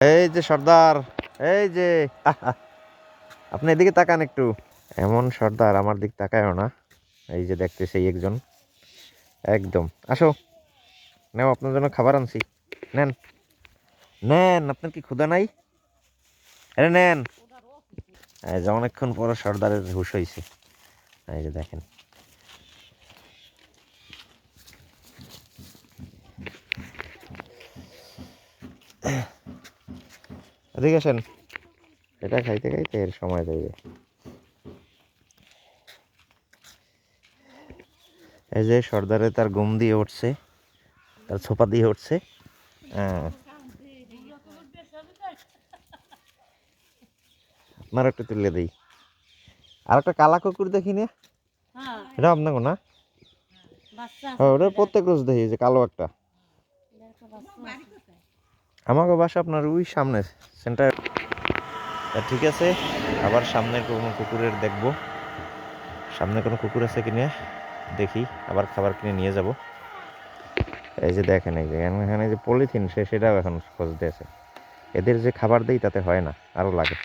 এই যে সর্দার, এই যে আপনি এদিকে তাকান একটু। এমন সর্দার আমার দিক তাকায়ও না। এই যে দেখতেছি একজন, একদম আসো, নেও আপনার জন্য খাবার আনছি, নেন নেন। আপনার কি ক্ষুধা নাই? আরে নেন। এই যে অনেকক্ষণ পরে সর্দারের হুঁশ হয়েছে। এই যে দেখেন, এদিকে আসেন। এটা খাইতে খাইতে এর সময় দেবে। এই যে সর্দারে তার ঘুম দিয়ে উঠছে, তার ছোপা দিয়ে উঠছে। হ্যাঁ, আপনার একটু তুলে দিই। আর একটা কালা কুকুর দেখি না, এটা আপনাকে না? হ্যাঁ, ওটা প্রত্যেক রোজ দেখি, যে কালো একটা। আমাকে বাসা আপনার ওই সামনে সেন্টার। ঠিক আছে, আবার সামনের কোনো কুকুরের দেখবো, সামনে কোনো কুকুর আছে কিনে দেখি, আবার খাবার কিনে নিয়ে যাব। এই যে দেখেন, এই যে এখানে যে পলিথিন, সেটাও এখন খুঁজতে আছে। এদের যে খাবার দেই তাতে হয় না, আরও লাগে।